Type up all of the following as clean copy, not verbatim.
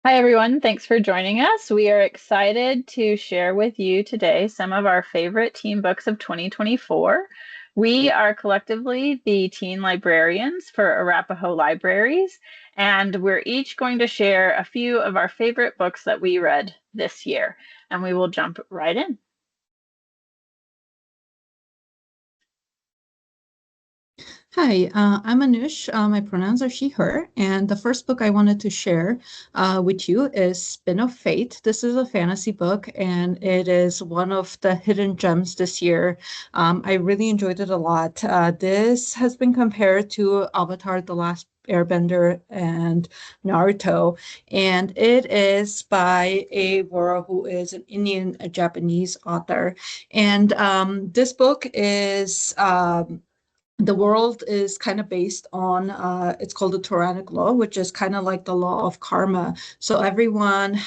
Hi, everyone. Thanks for joining us. We are excited to share with you today some of our favorite teen books of 2024. We are collectively the teen librarians for Arapahoe Libraries, and we're each going to share a few of our favorite books that we read this year, and we will jump right in. Hi, I'm Anush. My pronouns are she, her. And the first book I wanted to share with you is Spin of Fate. This is a fantasy book, and it is one of the hidden gems this year. I really enjoyed it a lot. This has been compared to Avatar: The Last Airbender and Naruto, and it is by a Vora, who is an Indian, a Japanese author. And this book is the world is kind of based on it's called the Toranic law, which is kind of like the law of karma. So everyone's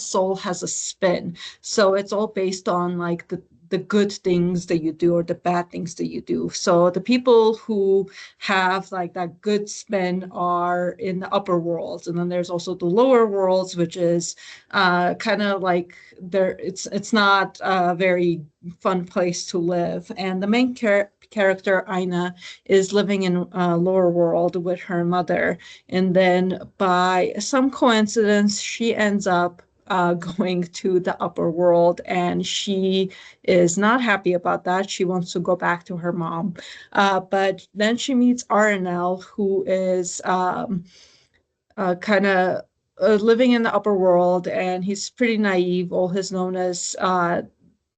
soul has a spin. So it's all based on like the good things that you do or the bad things that you do. So the people who have like that good spin are in the upper worlds, and then there's also the lower worlds, which is kind of like there. It's not a very fun place to live. And the main character, Aina, is living in lower world with her mother. And then by some coincidence, she ends up going to the upper world, and she is not happy about that. She wants to go back to her mom. But then she meets Aranel, who is kind of living in the upper world, and he's pretty naive. All he's known as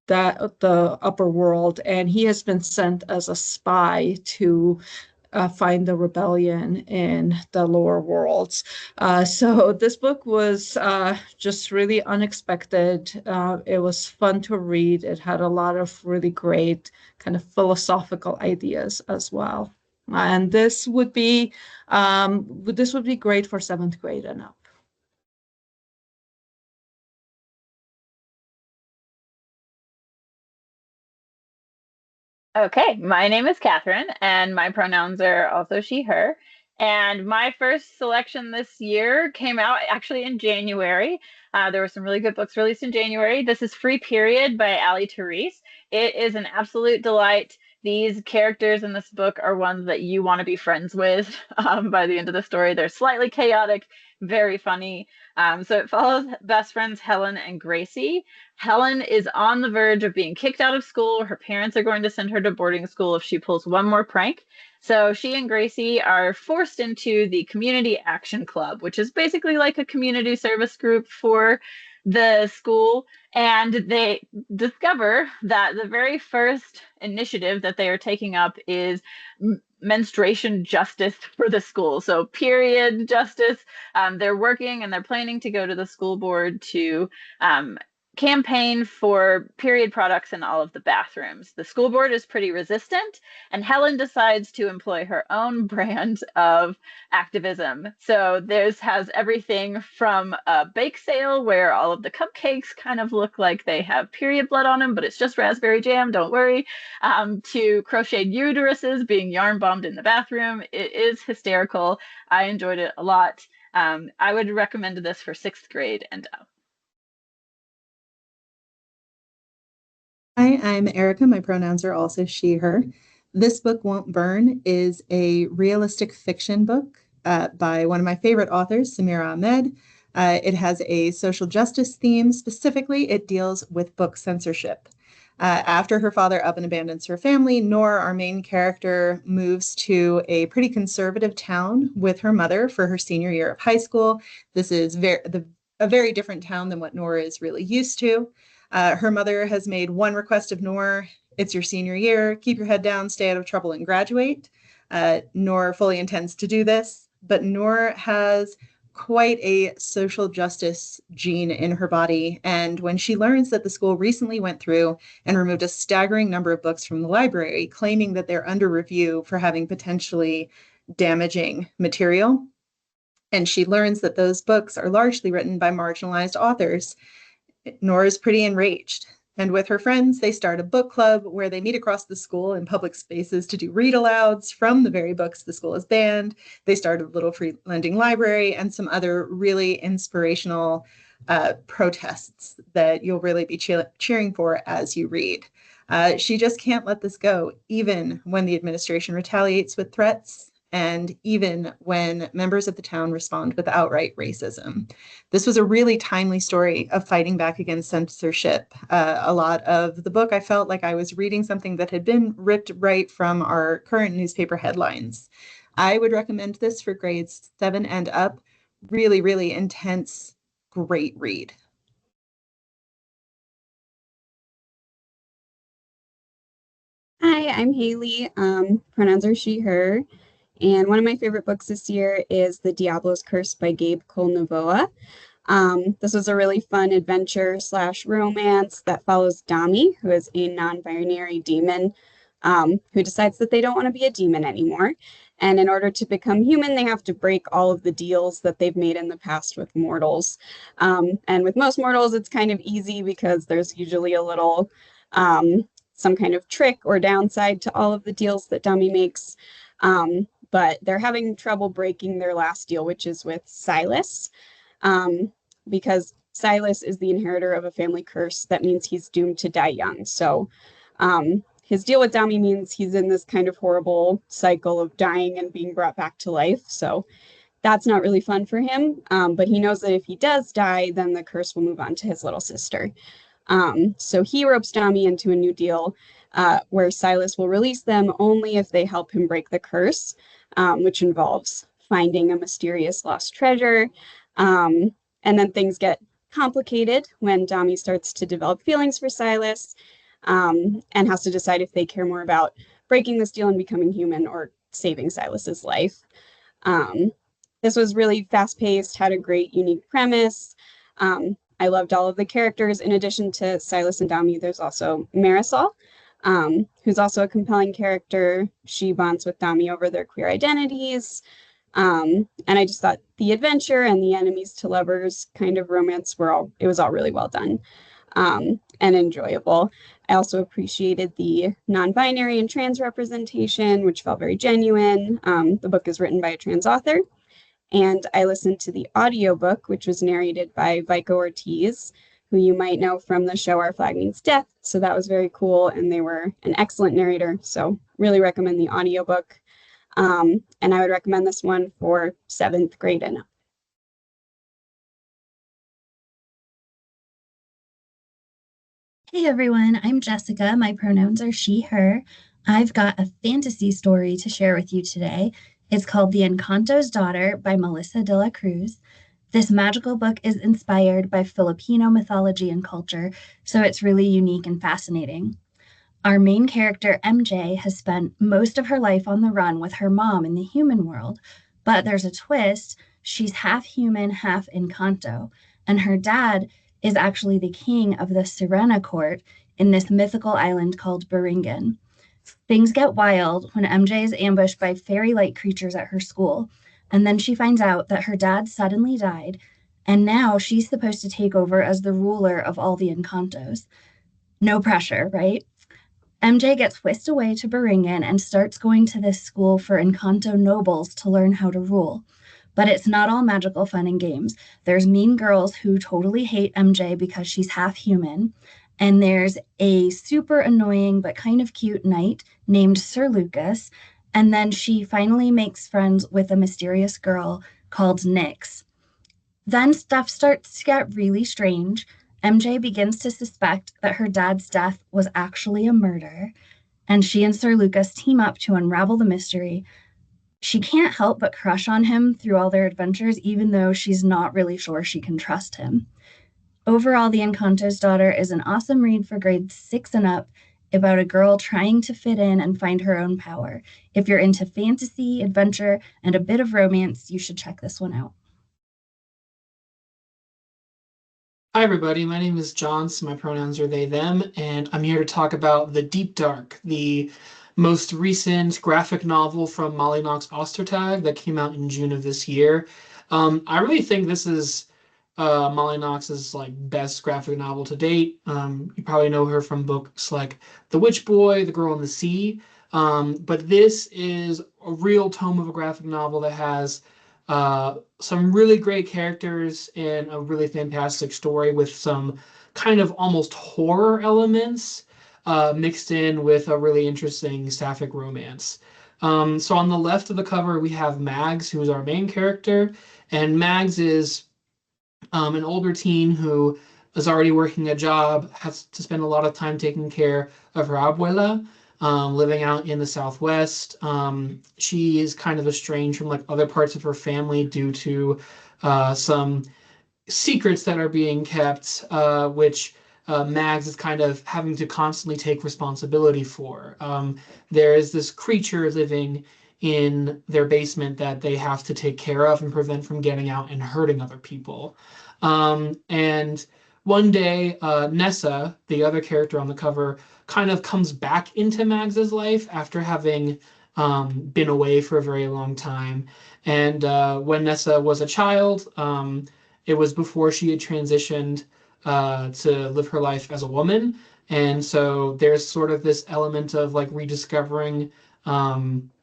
that the upper world, and he has been sent as a spy to find the rebellion in the lower worlds. So this book was just really unexpected. It was fun to read. It had a lot of really great kind of philosophical ideas as well. And this would be great for seventh grade and up. Okay, my name is Catherine, and my pronouns are also she, her. And my first selection this year came out actually in January. There were some really good books released in January. This is Free Period by Ali Therese. It is an absolute delight. These characters in this book are ones that you want to be friends with by the end of the story. They're slightly chaotic, very funny. So it follows best friends Helen and Gracie. Helen is on the verge of being kicked out of school. Her parents are going to send her to boarding school if she pulls one more prank. So she and Gracie are forced into the Community Action Club, which is basically like a community service group for the school. And they discover that the very first initiative that they are taking up is menstruation justice for the school. So, period justice. They're working and they're planning to go to the school board to campaign for period products in all of the bathrooms. The school board is pretty resistant, and Helen decides to employ her own brand of activism. So this has everything from a bake sale where all of the cupcakes kind of look like they have period blood on them, but it's just raspberry jam, don't worry, to crocheted uteruses being yarn bombed in the bathroom. It is hysterical. I enjoyed it a lot. I would recommend this for sixth grade and up. Hi, I'm Erica. My pronouns are also she, her. This Book Won't Burn is a realistic fiction book by one of my favorite authors, Samira Ahmed. It has a social justice theme. Specifically, it deals with book censorship. After her father up and abandons her family, Noor, our main character, moves to a pretty conservative town with her mother for her senior year of high school. This is a very different town than what Noor is really used to. Her mother has made one request of Noor. It's your senior year. Keep your head down, stay out of trouble, and graduate. Noor fully intends to do this, but Noor has quite a social justice gene in her body. And when she learns that the school recently went through and removed a staggering number of books from the library, claiming that they're under review for having potentially damaging material, and she learns that those books are largely written by marginalized authors, Noor is pretty enraged. And with her friends, they start a book club where they meet across the school in public spaces to do read alouds from the very books the school has banned. They start a little free lending library and some other really inspirational protests that you'll really be cheering for as you read. She just can't let this go, even when the administration retaliates with threats and even when members of the town respond with outright racism. This was a really timely story of fighting back against censorship. A lot of the book, I felt like I was reading something that had been ripped right from our current newspaper headlines. I would recommend this for grades 7 and up. Really, really intense, great read. Hi, I'm Haley. Pronouns are she, her. And one of my favorite books this year is The Diablo's Curse by Gabe Cole-Novoa. This was a really fun adventure / romance that follows Dami, who is a non-binary demon, who decides that they don't want to be a demon anymore. And in order to become human, they have to break all of the deals that they've made in the past with mortals. And with most mortals, it's kind of easy because there's usually a little some kind of trick or downside to all of the deals that Dami makes. But they're having trouble breaking their last deal, which is with Silas, because Silas is the inheritor of a family curse that means he's doomed to die young. So his deal with Dami means he's in this kind of horrible cycle of dying and being brought back to life. So that's not really fun for him. But he knows that if he does die, then the curse will move on to his little sister. So he ropes Dami into a new deal where Silas will release them only if they help him break the curse, which involves finding a mysterious lost treasure. And then things get complicated when Dami starts to develop feelings for Silas and has to decide if they care more about breaking this deal and becoming human or saving Silas's life. This was really fast-paced, had a great, unique premise. I loved all of the characters. In addition to Silas and Dami, there's also Marisol, who's also a compelling character. She bonds with Dami over their queer identities. And I just thought the adventure and the enemies to lovers kind of romance it was all really well done and enjoyable. I also appreciated the non-binary and trans representation, which felt very genuine. The book is written by a trans author. And I listened to the audiobook, which was narrated by Vico Ortiz, who you might know from the show Our Flag Means Death. So that was very cool. And they were an excellent narrator. So really recommend the audiobook. And I would recommend this one for 7th grade and up. Hey everyone, I'm Jessica. My pronouns are she, her. I've got a fantasy story to share with you today. It's called The Encanto's Daughter by Melissa de la Cruz. This magical book is inspired by Filipino mythology and culture, so it's really unique and fascinating. Our main character, MJ, has spent most of her life on the run with her mom in the human world, but there's a twist. She's half human, half Encanto, and her dad is actually the king of the Sirena court in this mythical island called Beringen. Things get wild when MJ is ambushed by fairy-like creatures at her school, and then she finds out that her dad suddenly died, and now she's supposed to take over as the ruler of all the Encantos. No pressure, right? MJ gets whisked away to Beringen and starts going to this school for Encanto nobles to learn how to rule. But it's not all magical fun and games. There's mean girls who totally hate MJ because she's half human. And there's a super annoying but kind of cute knight named Sir Lucas. And then she finally makes friends with a mysterious girl called Nyx. Then stuff starts to get really strange. MJ begins to suspect that her dad's death was actually a murder. And she and Sir Lucas team up to unravel the mystery. She can't help but crush on him through all their adventures, even though she's not really sure she can trust him. Overall, The Encanto's Daughter is an awesome read for grades 6 and up about a girl trying to fit in and find her own power. If you're into fantasy, adventure, and a bit of romance, you should check this one out. Hi, everybody. My name is John, so my pronouns are they, them, and I'm here to talk about The Deep Dark, the most recent graphic novel from Molly Knox Ostertag that came out in June of this year. I really think this is Molly Knox's like best graphic novel to date. You probably know her from books like The Witch Boy, The Girl in the Sea. But this is a real tome of a graphic novel that has some really great characters and a really fantastic story with some kind of almost horror elements mixed in with a really interesting sapphic romance. So on the left of the cover, we have Mags, who's our main character, and Mags is an older teen who is already working a job, has to spend a lot of time taking care of her abuela, living out in the Southwest. She is kind of estranged from like other parts of her family due to some secrets that are being kept, which Mags is kind of having to constantly take responsibility for. There is this creature living in their basement that they have to take care of and prevent from getting out and hurting other people. And one day, Nessa, the other character on the cover, kind of comes back into Mags's life after having been away for a very long time. And when Nessa was a child, it was before she had transitioned to live her life as a woman. And so there's sort of this element of like rediscovering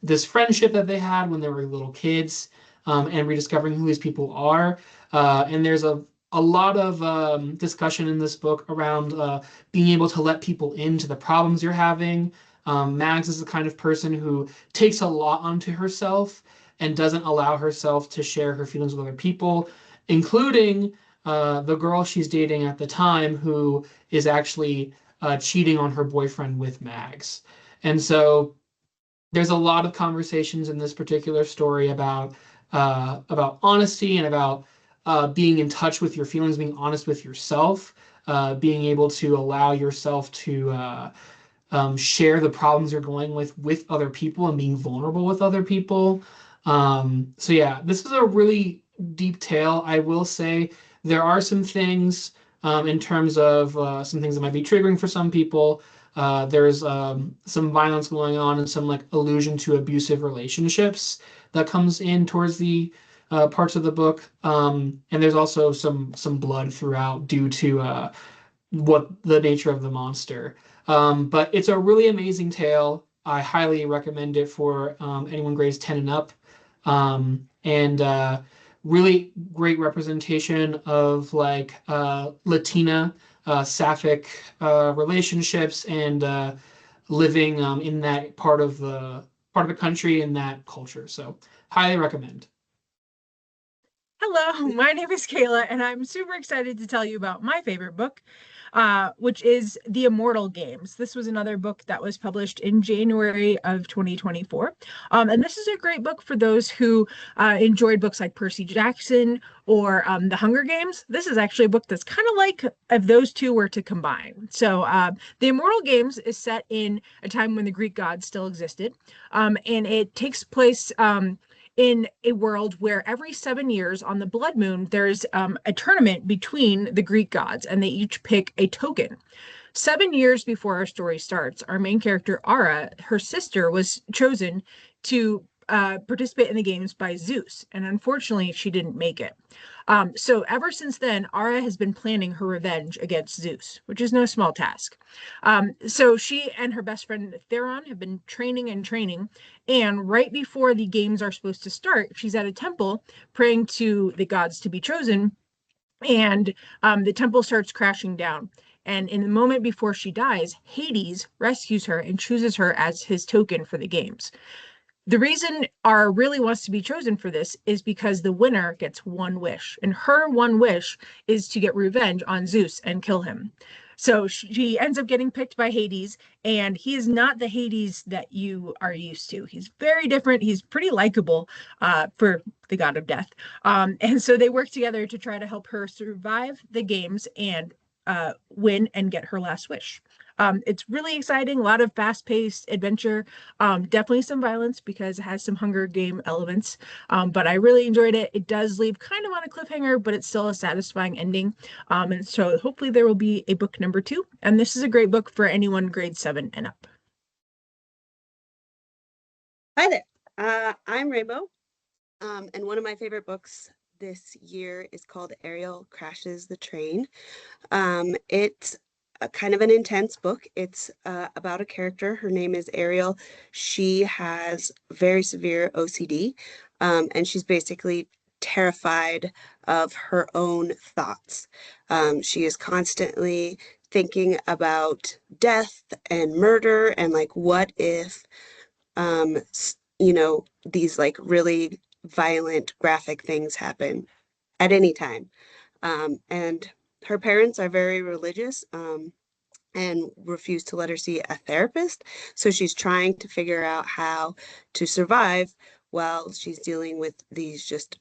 this friendship that they had when they were little kids, and rediscovering who these people are. And there's a lot of discussion in this book around being able to let people into the problems you're having. Mags is the kind of person who takes a lot onto herself and doesn't allow herself to share her feelings with other people, including the girl she's dating at the time, who is actually cheating on her boyfriend with Mags. And so there's a lot of conversations in this particular story about honesty and about being in touch with your feelings, being honest with yourself, being able to allow yourself to share the problems you're going with other people and being vulnerable with other people. So yeah, this is a really deep tale. I will say there are some things in terms of some things that might be triggering for some people. There's some violence going on and some like allusion to abusive relationships that comes in towards the parts of the book. And there's also some blood throughout due to what the nature of the monster. But it's a really amazing tale. I highly recommend it for anyone grades 10 and up. And really great representation of like Latina sapphic relationships and living in that part of the country and that culture. So highly recommend. Hello, my name is Kayla, and I'm super excited to tell you about my favorite book, which is The Immortal Games. This was another book that was published in January of 2024. And this is a great book for those who enjoyed books like Percy Jackson or The Hunger Games. This is actually a book that's kind of like if those two were to combine. So The Immortal Games is set in a time when the Greek gods still existed, and it takes place in a world where every 7 years on the blood moon, there's a tournament between the Greek gods, and they each pick a token. 7 years before our story starts, our main character, Ara, her sister, was chosen to participate in the games by Zeus, and unfortunately, she didn't make it. So ever since then, Ara has been planning her revenge against Zeus, which is no small task. So she and her best friend Theron have been training, and right before the games are supposed to start, she's at a temple praying to the gods to be chosen, and the temple starts crashing down. And in the moment before she dies, Hades rescues her and chooses her as his token for the games. The reason Ara really wants to be chosen for this is because the winner gets one wish, and her one wish is to get revenge on Zeus and kill him. So she ends up getting picked by Hades, and he is not the Hades that you are used to. He's very different. He's pretty likable for the god of death. And so they work together to try to help her survive the games and win and get her last wish. It's really exciting, a lot of fast-paced adventure, definitely some violence because it has some Hunger Game elements, but I really enjoyed it. It does leave kind of on a cliffhanger, but it's still a satisfying ending, and so hopefully there will be a book number 2, and this is a great book for anyone grade 7 and up. Hi there, I'm Rainbow, and one of my favorite books this year is called Ariel Crashes the Train. It's a kind of an intense book. It's about a character. Her name is Ariel. She has very severe OCD, and she's basically terrified of her own thoughts. She is constantly thinking about death and murder and like, what if, these like really violent, graphic things happen at any time. And her parents are very religious, and refuse to let her see a therapist. So she's trying to figure out how to survive while she's dealing with these just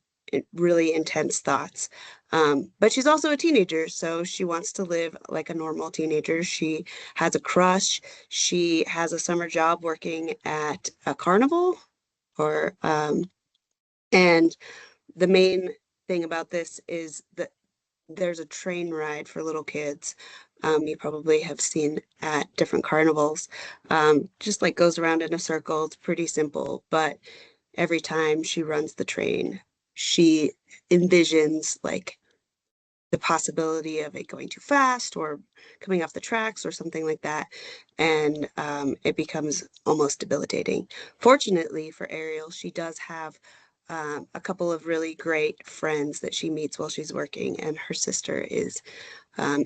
really intense thoughts. But she's also a teenager, so she wants to live like a normal teenager. She has a crush. She has a summer job working at a carnival, or and the main thing about this is that there's a train ride for little kids. You probably have seen at different carnivals. Just like goes around in a circle. It's pretty simple, but every time she runs the train, she envisions like the possibility of it going too fast or coming off the tracks or something like that. And it becomes almost debilitating. Fortunately for Ariel, she does have a couple of really great friends that she meets while she's working, and her sister is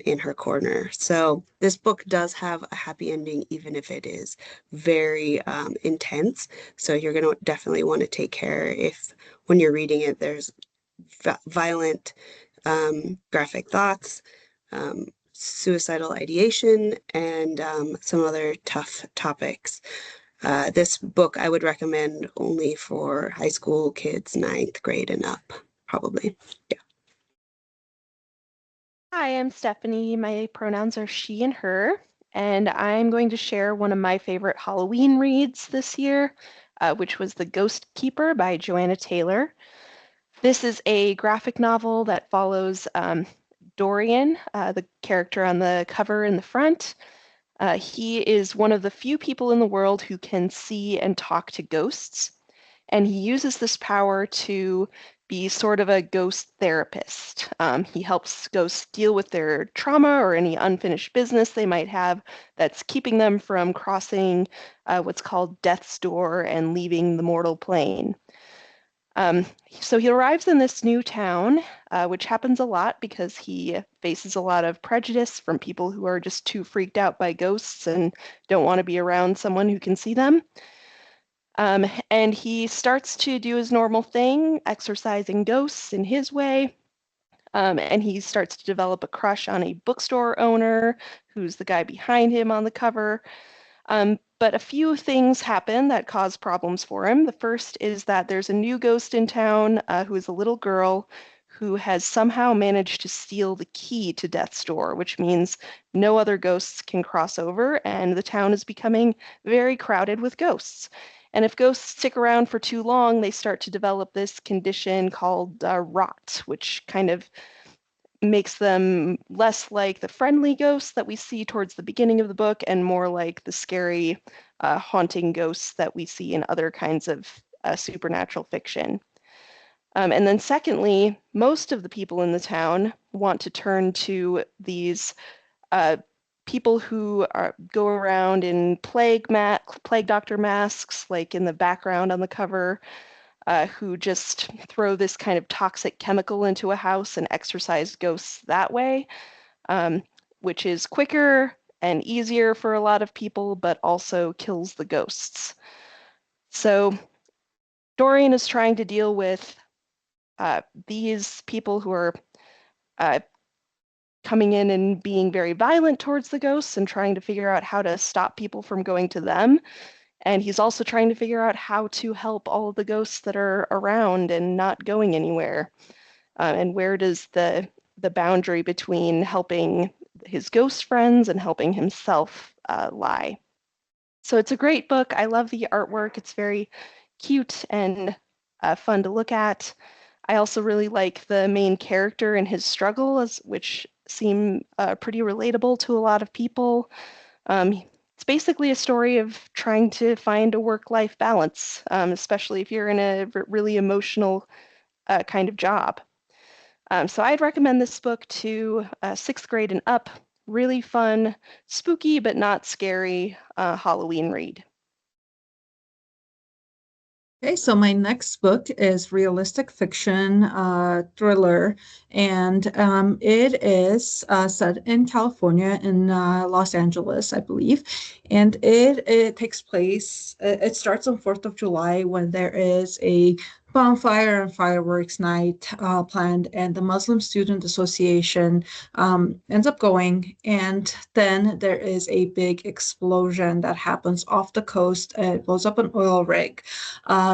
in her corner. So this book does have a happy ending, even if it is very intense. So you're going to definitely want to take care if, when you're reading it, there's violent graphic thoughts, suicidal ideation, and some other tough topics. This book I would recommend only for high school kids, 9th grade and up, probably. Yeah. Hi, I'm Stephanie. My pronouns are she and her, and I'm going to share one of my favorite Halloween reads this year, which was The Ghost Keeper by Joanna Taylor. This is a graphic novel that follows Dorian, the character on the cover in the front. He is one of the few people in the world who can see and talk to ghosts, and he uses this power to be sort of a ghost therapist. He helps ghosts deal with their trauma or any unfinished business they might have that's keeping them from crossing what's called death's door and leaving the mortal plane. So he arrives in this new town, which happens a lot because he faces a lot of prejudice from people who are just too freaked out by ghosts and don't want to be around someone who can see them. And he starts to do his normal thing, exorcising ghosts in his way. And he starts to develop a crush on a bookstore owner who's the guy behind him on the cover. But a few things happen that cause problems for him. The first is that there's a new ghost in town who is a little girl who has somehow managed to steal the key to Death's Door, which means no other ghosts can cross over, and the town is becoming very crowded with ghosts. And if ghosts stick around for too long, they start to develop this condition called rot, which kind of makes them less like the friendly ghosts that we see towards the beginning of the book and more like the scary, haunting ghosts that we see in other kinds of supernatural fiction. And then secondly, most of the people in the town want to turn to these people who go around in plague doctor masks, like in the background on the cover, who just throw this kind of toxic chemical into a house and exorcise ghosts that way, which is quicker and easier for a lot of people, but also kills the ghosts. So Dorian is trying to deal with these people who are coming in and being very violent towards the ghosts and trying to figure out how to stop people from going to them. And he's also trying to figure out how to help all of the ghosts that are around and not going anywhere. And where does the boundary between helping his ghost friends and helping himself lie? So it's a great book. I love the artwork. It's very cute and fun to look at. I also really like the main character and his struggle, which seem pretty relatable to a lot of people. It's basically a story of trying to find a work-life balance, especially if you're in a really emotional kind of job. So I'd recommend this book to 6th grade and up. Really fun, spooky, but not scary Halloween read. Okay, so my next book is realistic fiction thriller, and it is set in California, in Los Angeles, I believe. And it takes place, it starts on 4th of July when there is a bonfire and fireworks night planned, and the Muslim Student Association ends up going. And then there is a big explosion that happens off the coast. It blows up an oil rig.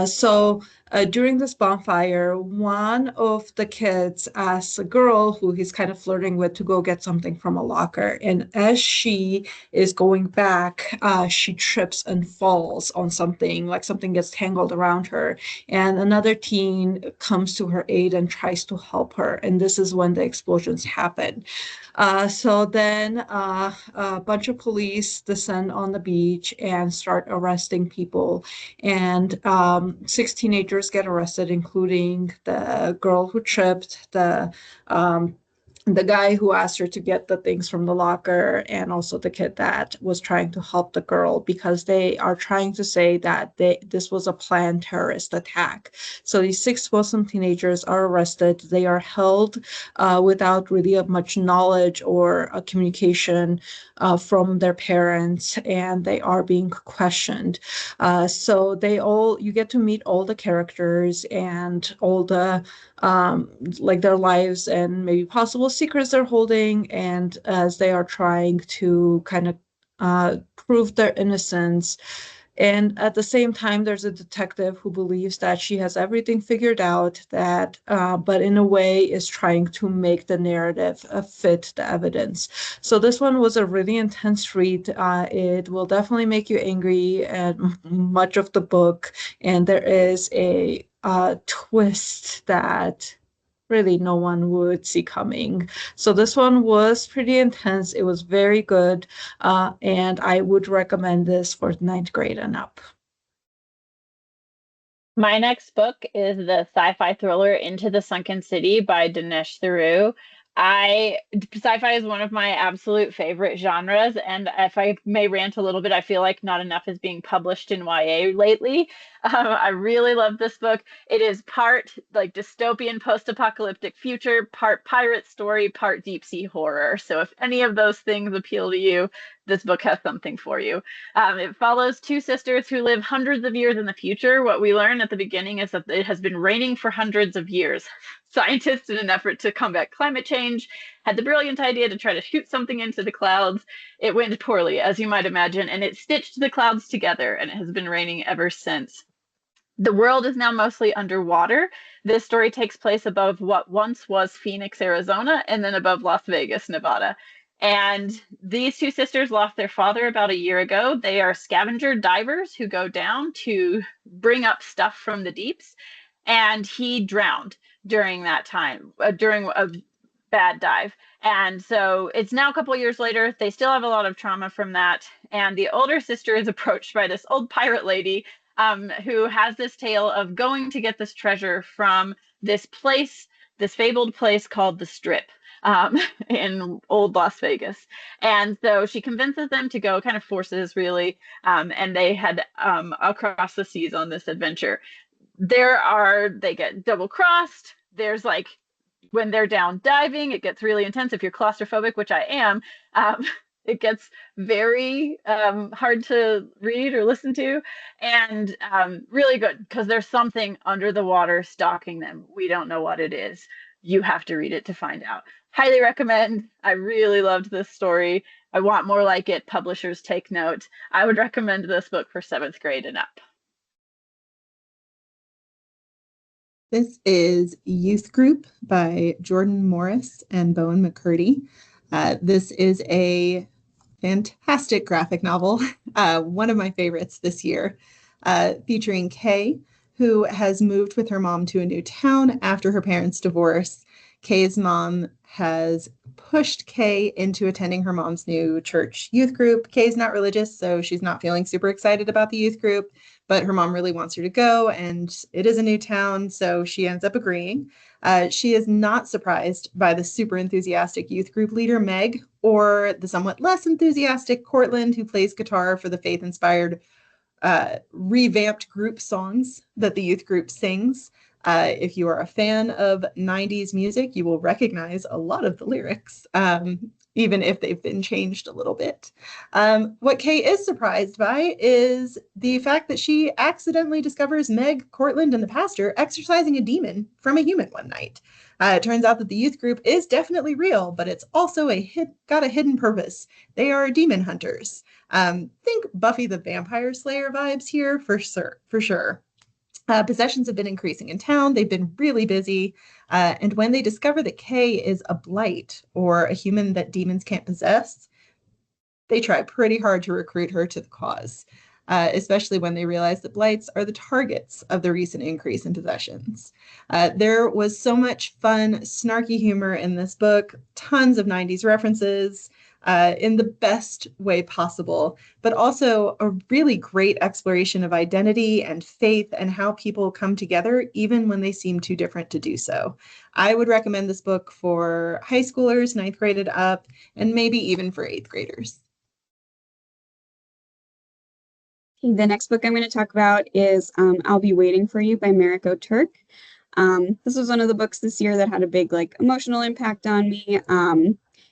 So during this bonfire, one of the kids asks a girl who he's kind of flirting with to go get something from a locker. And as she is going back, she trips and falls on something, like something gets tangled around her. And another teen comes to her aid and tries to help her. And this is when the explosions happen. So then a bunch of police descend on the beach and start arresting people. And 6 teenagers get arrested, including the girl who tripped, the guy who asked her to get the things from the locker, and also the kid that was trying to help the girl, because they are trying to say that this was a planned terrorist attack. So these 6 Muslim teenagers are arrested. They are held without really much knowledge or communication from their parents, and they are being questioned. So you get to meet all the characters and all the like their lives and maybe possible secrets they're holding, and as they are trying to kind of prove their innocence. And at the same time, there's a detective who believes that she has everything figured out, but in a way is trying to make the narrative fit the evidence. So this one was a really intense read. It will definitely make you angry at much of the book, and there is a twist that really no one would see coming. So this one was pretty intense. It was very good, and I would recommend this for 9th grade and up. My next book is the sci-fi thriller Into the Sunken City by Dinesh Theroux. Sci-fi is one of my absolute favorite genres, and if I may rant a little bit, I feel like not enough is being published in YA lately. I really love this book. It is part like dystopian post-apocalyptic future, part pirate story, part deep sea horror. So if any of those things appeal to you, this book has something for you. It follows 2 sisters who live hundreds of years in the future. What we learn at the beginning is that it has been raining for hundreds of years. Scientists, in an effort to combat climate change, had the brilliant idea to try to shoot something into the clouds. It went poorly, as you might imagine, and it stitched the clouds together, and it has been raining ever since. The world is now mostly underwater. This story takes place above what once was Phoenix, Arizona, and then above Las Vegas, Nevada. And these 2 sisters lost their father about a year ago. They are scavenger divers who go down to bring up stuff from the deeps, and he drowned during that time, during a bad dive. And so it's now a couple of years later. They still have a lot of trauma from that. And the older sister is approached by this old pirate lady who has this tale of going to get this treasure from this place, this fabled place called the Strip in old Las Vegas. And so she convinces them to go, kind of forces really, and they head across the seas on this adventure. They get double crossed. There's like, when they're down diving, it gets really intense. If you're claustrophobic, which I am, it gets very hard to read or listen to, and really good because there's something under the water stalking them. We don't know what it is. You have to read it to find out. Highly recommend. I really loved this story. I want more like it. Publishers, take note. I would recommend this book for 7th grade and up. This is Youth Group by Jordan Morris and Bowen McCurdy. This is a fantastic graphic novel, one of my favorites this year, featuring Kay, who has moved with her mom to a new town after her parents' divorce. Kay's mom has pushed Kay into attending her mom's new church youth group. Kay's not religious, so she's not feeling super excited about the youth group, but her mom really wants her to go, and it is a new town, so she ends up agreeing. She is not surprised by the super enthusiastic youth group leader, Meg, or the somewhat less enthusiastic Cortland, who plays guitar for the faith-inspired revamped group songs that the youth group sings. If you are a fan of 90s music, you will recognize a lot of the lyrics, even if they've been changed a little bit. What Kay is surprised by is the fact that she accidentally discovers Meg, Cortland, and the pastor exorcising a demon from a human one night. It turns out that the youth group is definitely real, but it's also got a hidden purpose. They are demon hunters. Think Buffy the Vampire Slayer vibes here for sure. Possessions have been increasing in town. They've been really busy. And when they discover that Kay is a blight, or a human that demons can't possess, they try pretty hard to recruit her to the cause, especially when they realize that blights are the targets of the recent increase in possessions. There was so much fun, snarky humor in this book, tons of 90s references, in the best way possible, but also a really great exploration of identity and faith and how people come together even when they seem too different to do so. I would recommend this book for high schoolers, 9th grade and up, and maybe even for 8th graders. The next book I'm going to talk about is I'll Be Waiting for You by Mariko Turk. This was one of the books this year that had a big emotional impact on me.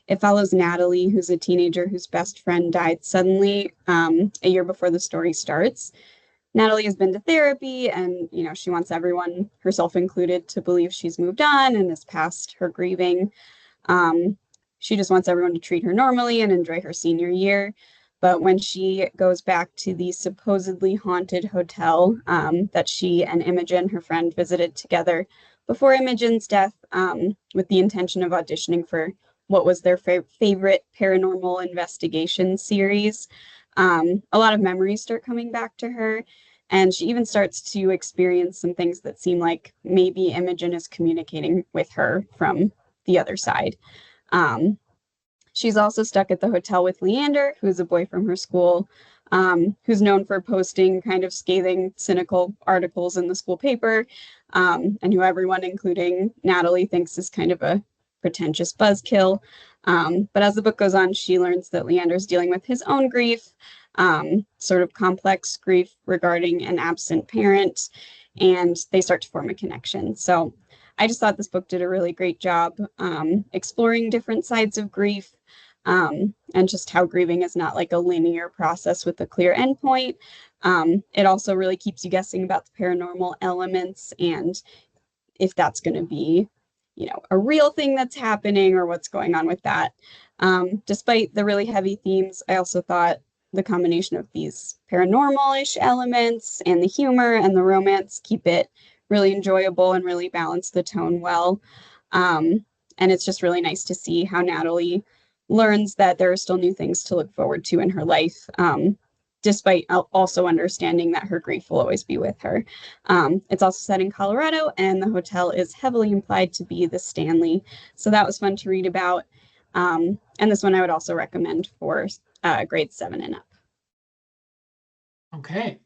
It follows Natalie, who's a teenager whose best friend died suddenly a year before the story starts. Natalie has been to therapy, and she wants everyone, herself included, to believe she's moved on and is past her grieving. She just wants everyone to treat her normally and enjoy her senior year. But when she goes back to the supposedly haunted hotel that she and Imogen, her friend, visited together before Imogen's death, with the intention of auditioning for what was their favorite paranormal investigation series, a lot of memories start coming back to her. And she even starts to experience some things that seem like maybe Imogen is communicating with her from the other side. She's also stuck at the hotel with Leander, who's a boy from her school, who's known for posting kind of scathing, cynical articles in the school paper, and who everyone, including Natalie, thinks is kind of a pretentious buzzkill. But as the book goes on, she learns that Leander's dealing with his own grief, sort of complex grief regarding an absent parent, and they start to form a connection. So I just thought this book did a really great job exploring different sides of grief, and just how grieving is not a linear process with a clear endpoint. It also really keeps you guessing about the paranormal elements and if that's going to be a real thing that's happening or what's going on with that. Despite the really heavy themes, I also thought the combination of these paranormal-ish elements and the humor and the romance keep it really enjoyable and really balance the tone well. And it's just really nice to see how Natalie learns that there are still new things to look forward to in her life, despite also understanding that her grief will always be with her. It's also set in Colorado, and the hotel is heavily implied to be the Stanley. So that was fun to read about. And this one I would also recommend for grades 7 and up. Okay.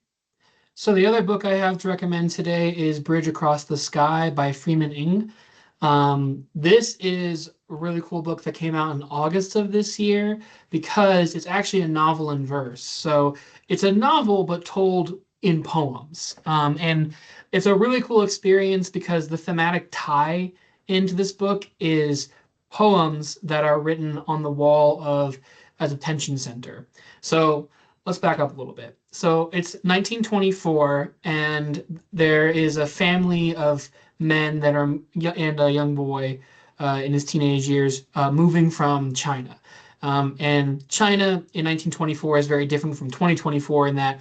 So the other book I have to recommend today is Bridge Across the Sky by Freeman Ng. This is a really cool book that came out in August of this year because it's actually a novel in verse. So it's a novel, but told in poems. And it's a really cool experience because the thematic tie into this book is poems that are written on the wall of a detention center. So let's back up a little bit. So it's 1924, and there is a family of men that are, and a young boy in his teenage years, moving from China. And China in 1924 is very different from 2024 in that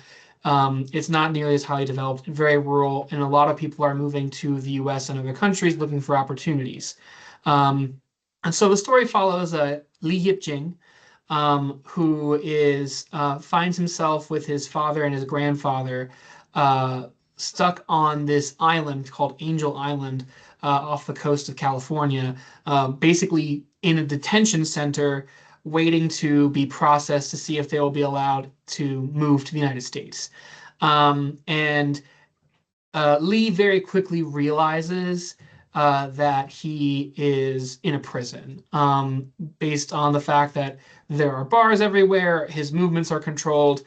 it's not nearly as highly developed, very rural, and a lot of people are moving to the US and other countries looking for opportunities. And so the story follows Li Yipjing, who is finds himself with his father and his grandfather stuck on this island called Angel Island off the coast of California, basically in a detention center waiting to be processed to see if they will be allowed to move to the United States. And Lee very quickly realizes that he is in a prison, based on the fact that there are bars everywhere, his movements are controlled,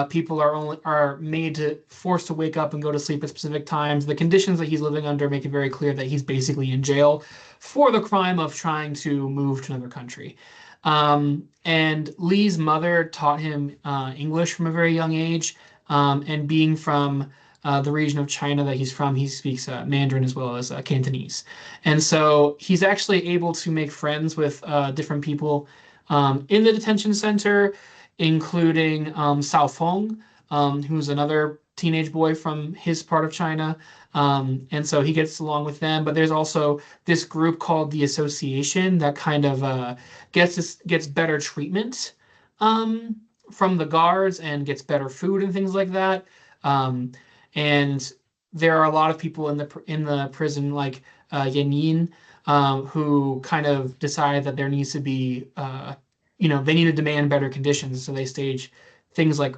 people are made to forced to wake up and go to sleep at specific times. The conditions that he's living under make it very clear that he's basically in jail for the crime of trying to move to another country. And Lee's mother taught him English from a very young age, and being from the region of China that he's from, he speaks Mandarin as well as Cantonese. And so he's actually able to make friends with different people in the detention center, including Sao Feng, who's another teenage boy from his part of China. And so he gets along with them. But there's also this group called the Association that kind of gets better treatment from the guards and gets better food and things like that. And there are a lot of people in the prison, like Yanin, who kind of decide that there needs to be, they need to demand better conditions. So they stage things like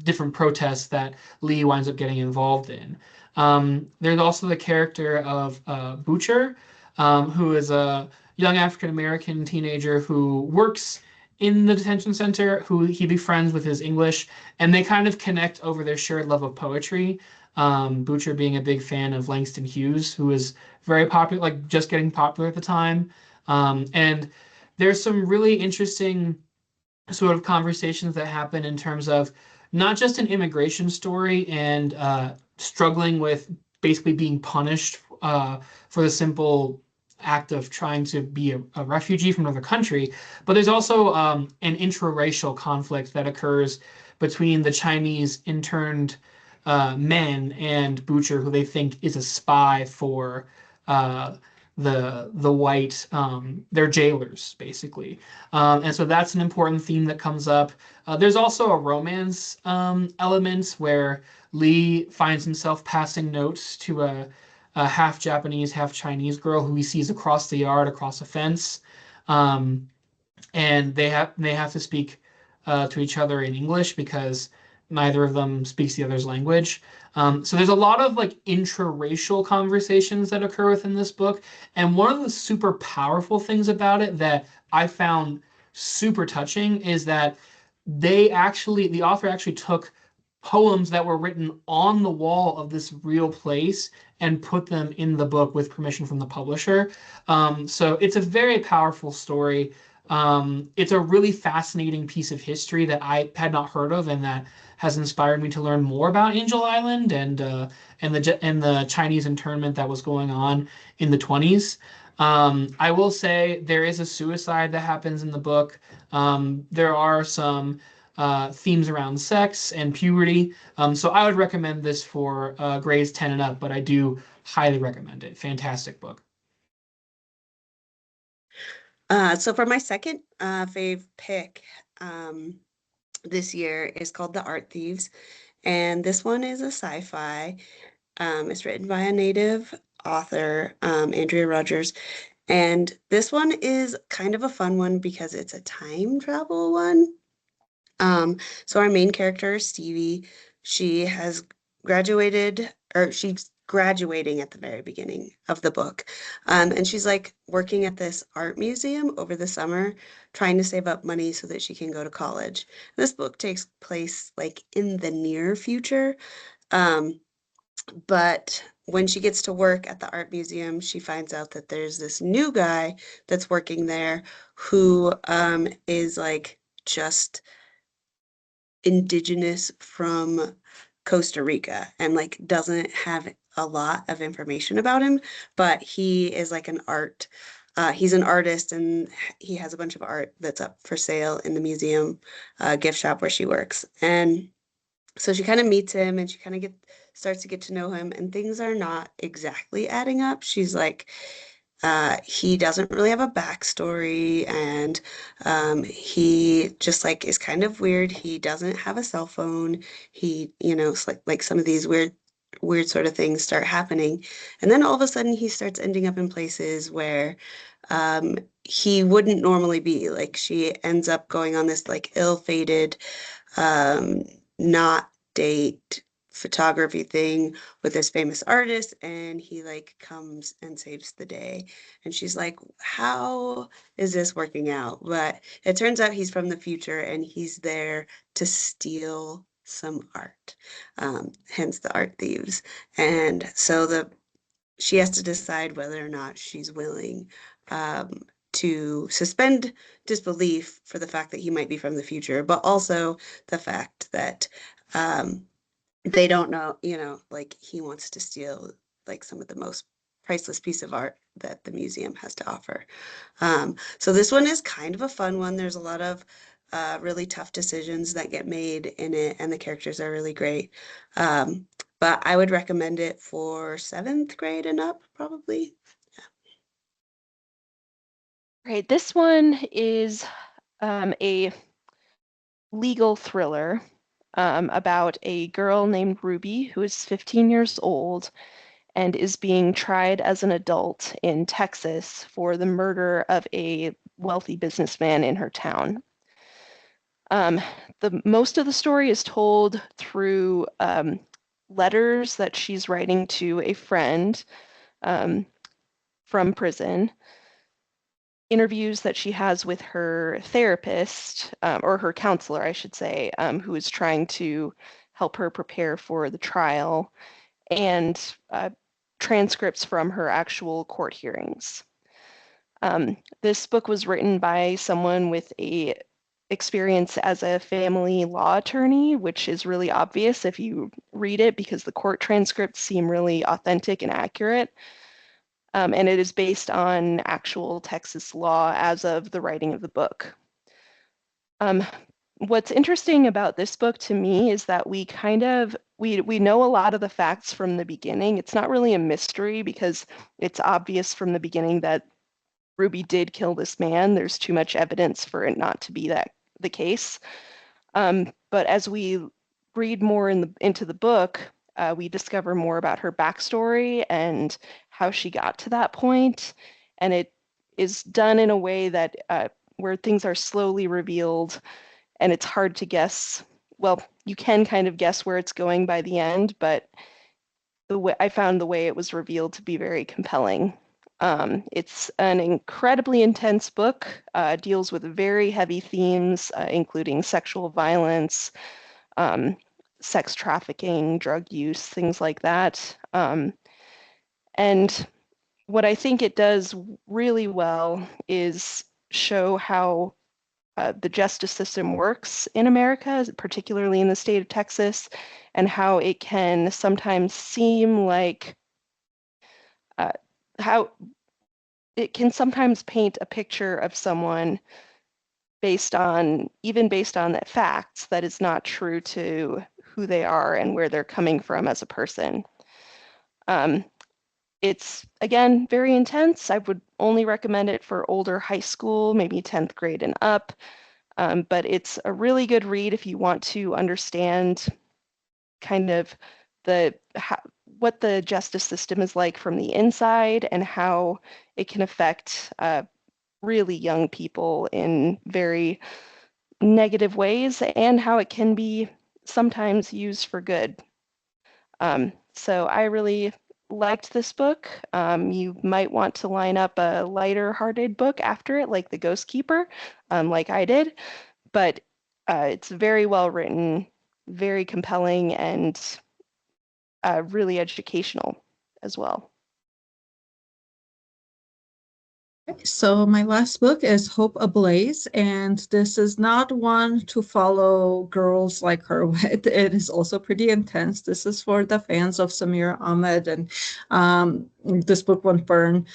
different protests that Lee winds up getting involved in. There's also the character of Butcher, who is a young African-American teenager who works in the detention center, who he befriends with his English, and they kind of connect over their shared love of poetry. Butcher being a big fan of Langston Hughes, who was very popular, like just getting popular at the time. And there's some really interesting sort of conversations that happen in terms of not just an immigration story and struggling with basically being punished for the simple act of trying to be a refugee from another country, but there's also an intraracial conflict that occurs between the Chinese interned men and Butcher, who they think is a spy for the white, their jailers, basically. And so that's an important theme that comes up. There's also a romance element where Lee finds himself passing notes to a half Japanese, half Chinese girl who he sees across the yard, across a fence. And they have to speak to each other in English because neither of them speaks the other's language. So there's a lot of like intraracial conversations that occur within this book. And one of the super powerful things about it that I found super touching is that the author actually took poems that were written on the wall of this real place and put them in the book with permission from the publisher. So it's a very powerful story. It's a really fascinating piece of history that I had not heard of, and that has inspired me to learn more about Angel Island and the Chinese internment that was going on in the 20s. I will say there is a suicide that happens in the book. There are some themes around sex and puberty. So I would recommend this for grades 10 and up, but I do highly recommend it. Fantastic book. So for my second fave pick this year is called The Art Thieves. And this one is a sci-fi. It's written by a native author, Andrea Rogers. And this one is kind of a fun one because it's a time travel one. So our main character, Stevie, she has graduated, or she's graduating at the very beginning of the book. And she's like working at this art museum over the summer, trying to save up money so that she can go to college. This book takes place like in the near future. But when she gets to work at the art museum, she finds out that there's this new guy that's working there who is like just indigenous from Costa Rica and like doesn't have a lot of information about him, but he is like he's an artist, and he has a bunch of art that's up for sale in the museum gift shop where she works. And so she kind of meets him, and she kind of starts to get to know him, and things are not exactly adding up. She's like, he doesn't really have a backstory, and he just like is kind of weird. He doesn't have a cell phone. He, it's like some of these weird sort of things start happening. And then all of a sudden he starts ending up in places where he wouldn't normally be. Like she ends up going on this like ill-fated not date photography thing with this famous artist, and he like comes and saves the day. And she's like, how is this working out? But it turns out he's from the future and he's there to steal some art, hence the art thieves. And so she has to decide whether or not she's willing to suspend disbelief for the fact that he might be from the future, but also the fact that they don't know, like he wants to steal like some of the most priceless piece of art that the museum has to offer. So this one is kind of a fun one. There's a lot of really tough decisions that get made in it, and the characters are really great. But I would recommend it for 7th grade and up, probably. Right, this one is a legal thriller about a girl named Ruby who is 15 years old and is being tried as an adult in Texas for the murder of a wealthy businessman in her town. The most of the story is told through letters that she's writing to a friend from prison, interviews that she has with her therapist, or her counselor, I should say, who is trying to help her prepare for the trial, and transcripts from her actual court hearings. This book was written by someone with a experience as a family law attorney, which is really obvious if you read it because the court transcripts seem really authentic and accurate. And it is based on actual Texas law as of the writing of the book. What's interesting about this book to me is that we know a lot of the facts from the beginning. It's not really a mystery because it's obvious from the beginning that Ruby did kill this man. There's too much evidence for it not to be the case. But as we read more into the book, we discover more about her backstory and how she got to that point. And it is done in a way that where things are slowly revealed and it's hard to guess. Well, you can kind of guess where it's going by the end, but I found the way it was revealed to be very compelling. It's an incredibly intense book, deals with very heavy themes, including sexual violence, sex trafficking, drug use, things like that. And what I think it does really well is show how the justice system works in America, particularly in the state of Texas, and how it can sometimes seem like how it can sometimes paint a picture of someone based on the facts that is not true to who they are and where they're coming from as a person. It's, again, very intense. I would only recommend it for older high school, maybe 10th grade and up. But it's a really good read if you want to understand kind of what the justice system is like from the inside and how it can affect really young people in very negative ways and how it can be sometimes used for good. So I really liked this book. You might want to line up a lighter-hearted book after it, like The Ghost Keeper, like I did. But it's very well written, very compelling, and really educational as well. So my last book is Hope Ablaze, and this is not one to follow girls like her with. It is also pretty intense. This is for the fans of Samira Ahmed, and this book won't burn.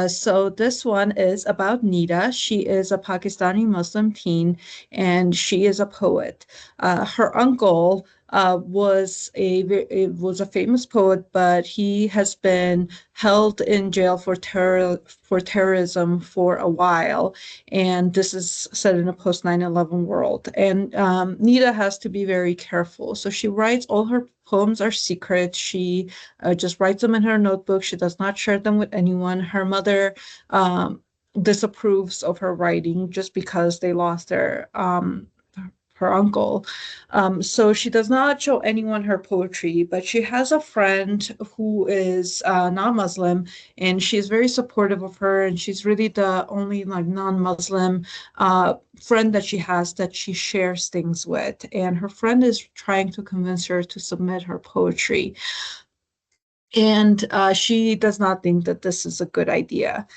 So this one is about Nida. She is a Pakistani Muslim teen, and she is a poet. Her uncle was a famous poet, but he has been held in jail for terrorism for a while, and this is set in a post 9/11 world. And Nida has to be very careful, so she writes all her poems are secret. She just writes them in her notebook. She does not share them with anyone. Her mother disapproves of her writing just because they lost her uncle. So she does not show anyone her poetry, but she has a friend who is not Muslim, and she's very supportive of her, and she's really the only like non-Muslim friend that she has that she shares things with. And her friend is trying to convince her to submit her poetry. And she does not think that this is a good idea.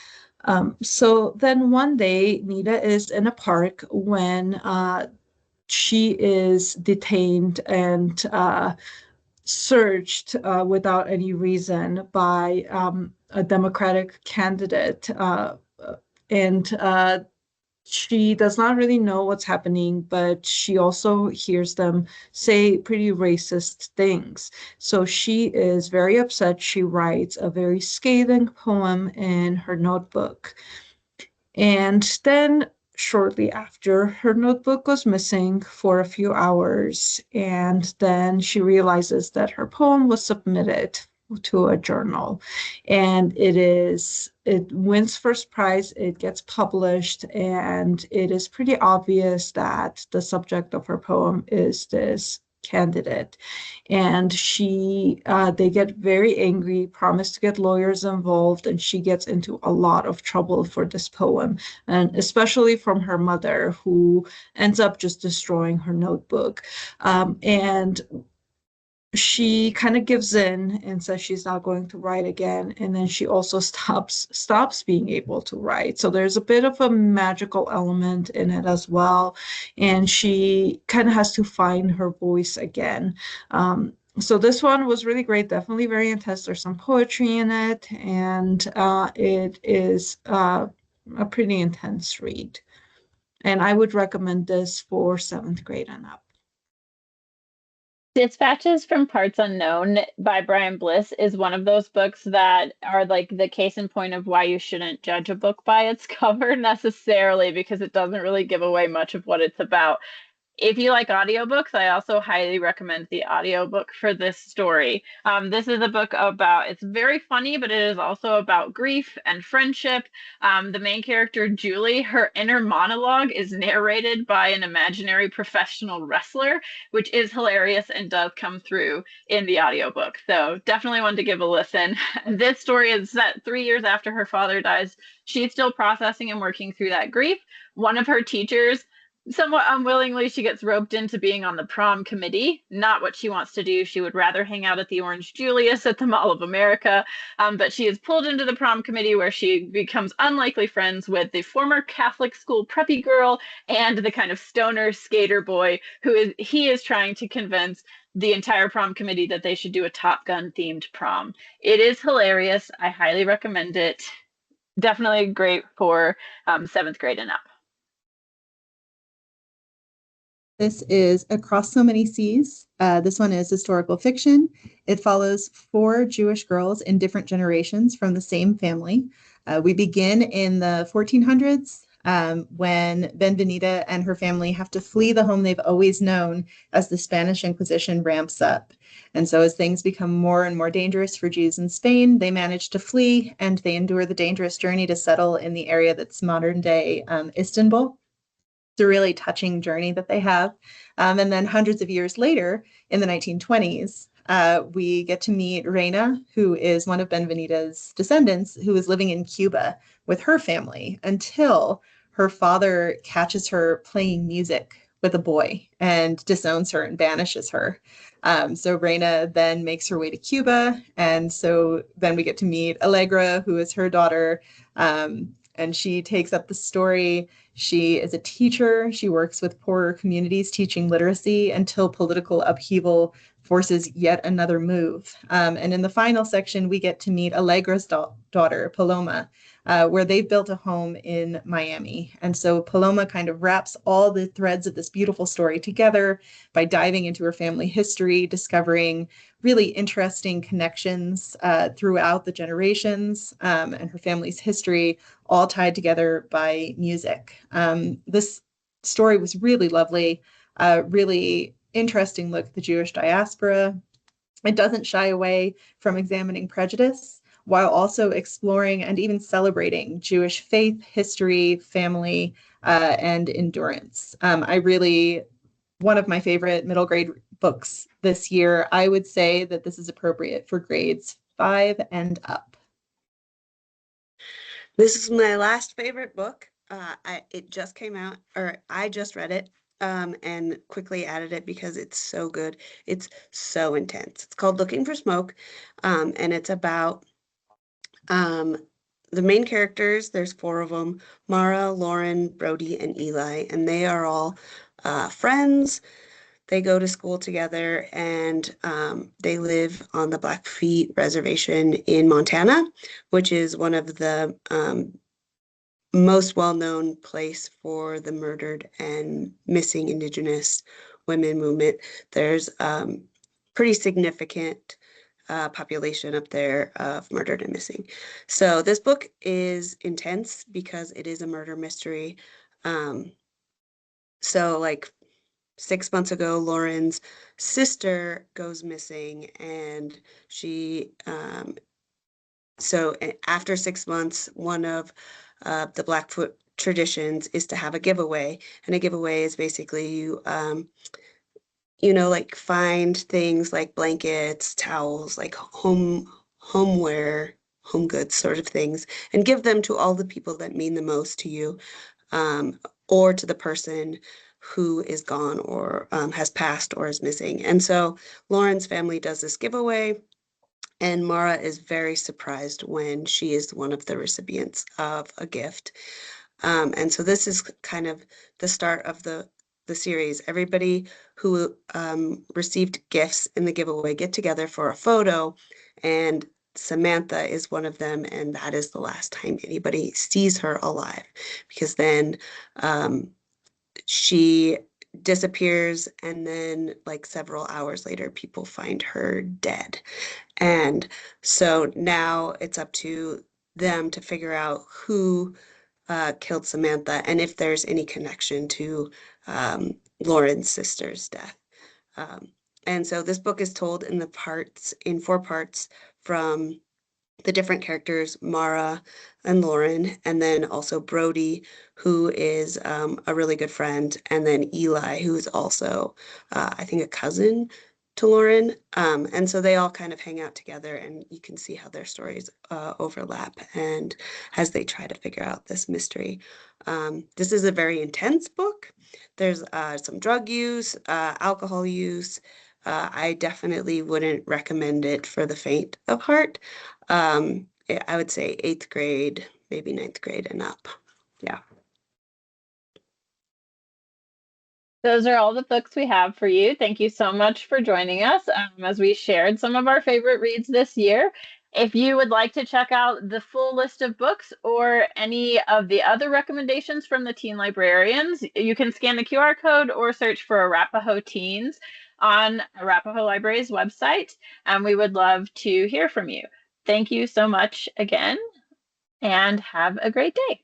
So then one day, Nita is in a park when she is detained and searched without any reason by a Democratic candidate. And she does not really know what's happening, but she also hears them say pretty racist things. So she is very upset. She writes a very scathing poem in her notebook. And then shortly after, her notebook goes missing for a few hours. And then she realizes that her poem was submitted to a journal, and it wins first prize, it gets published, and it is pretty obvious that the subject of her poem is this candidate. And they get very angry, promise to get lawyers involved, and she gets into a lot of trouble for this poem, and especially from her mother, who ends up just destroying her notebook. And she kind of gives in and says she's not going to write again, and then she also stops being able to write. So there's a bit of a magical element in it as well, and she kind of has to find her voice again. So this one was really great, definitely very intense. There's some poetry in it, and it is a pretty intense read, and I would recommend this for 7th grade and up. Dispatches from Parts Unknown by Brian Bliss is one of those books that are like the case in point of why you shouldn't judge a book by its cover necessarily, because it doesn't really give away much of what it's about. If you like audiobooks, I also highly recommend the audiobook for this story. This is a book about, it's very funny, but it is also about grief and friendship. The main character, Julie, her inner monologue is narrated by an imaginary professional wrestler, which is hilarious and does come through in the audiobook. So definitely one to give a listen. This story is set 3 years after her father dies. She's still processing and working through that grief. One of her teachers, somewhat unwillingly, she gets roped into being on the prom committee. Not what she wants to do. She would rather hang out at the Orange Julius at the Mall of America. But she is pulled into the prom committee, where she becomes unlikely friends with the former Catholic school preppy girl and the kind of stoner skater boy he is trying to convince the entire prom committee that they should do a Top Gun themed prom. It is hilarious. I highly recommend it. Definitely great for 7th grade and up. This is Across So Many Seas. This one is historical fiction. It follows 4 Jewish girls in different generations from the same family. We begin in the 1400s when Benvenida and her family have to flee the home they've always known as the Spanish Inquisition ramps up. And so as things become more and more dangerous for Jews in Spain, they manage to flee, and they endure the dangerous journey to settle in the area that's modern day Istanbul. It's a really touching journey that they have. And then hundreds of years later, in the 1920s, we get to meet Reina, who is one of Benvenida's descendants, who is living in Cuba with her family until her father catches her playing music with a boy and disowns her and banishes her. So Reina then makes her way to Cuba. And so then we get to meet Allegra, who is her daughter. And she takes up the story. She is a teacher. She works with poorer communities teaching literacy until political upheaval forces yet another move. And in the final section, we get to meet Allegra's daughter, Paloma, where they've built a home in Miami. And so Paloma kind of wraps all the threads of this beautiful story together by diving into her family history, discovering really interesting connections throughout the generations and her family's history, all tied together by music. This story was really lovely, really interesting look at the Jewish diaspora. It doesn't shy away from examining prejudice while also exploring and even celebrating Jewish faith, history, family, and endurance. I really one of my favorite middle grade books this year. I would say that this is appropriate for grades 5 and up. This is my last favorite book. It just came out, or I just read it, and quickly added it because it's so good. It's so intense. It's called Looking for Smoke, and it's about the main characters. There's 4 of them: Mara, Lauren, Brody, and Eli, and they are all friends. They go to school together, and they live on the Blackfeet Reservation in Montana, which is one of the most well-known place for the murdered and missing Indigenous women movement. There's pretty significant population up there of murdered and missing. So this book is intense because it is a murder mystery. So like 6 months ago, Lauren's sister goes missing, and she so after 6 months, one of the Blackfoot traditions is to have a giveaway, and a giveaway is basically you know, like find things like blankets, towels, like homeware, home goods sort of things, and give them to all the people that mean the most to you, or to the person who is gone or has passed or is missing. And so Lauren's family does this giveaway, and Mara is very surprised when she is one of the recipients of a gift. And so this is kind of the start of the series. Everybody who received gifts in the giveaway get together for a photo, and Samantha is one of them, and that is the last time anybody sees her alive, because then she disappears, and then like several hours later people find her dead. And so now it's up to them to figure out who killed Samantha, and if there's any connection to Lauren's sister's death. And so this book is told in 4 parts from the different characters, Mara and Lauren, and then also Brody, who is a really good friend, and then Eli, who is also, I think, a cousin to Lauren. And so they all kind of hang out together, and you can see how their stories overlap and as they try to figure out this mystery. This is a very intense book. There's some drug use, alcohol use. I definitely wouldn't recommend it for the faint of heart. I would say 8th grade, maybe 9th grade and up. Yeah. Those are all the books we have for you. Thank you so much for joining us as we shared some of our favorite reads this year. If you would like to check out the full list of books or any of the other recommendations from the Teen Librarians, you can scan the QR code or search for Arapahoe Teens on Arapahoe Library's website, and we would love to hear from you. Thank you so much again, and have a great day.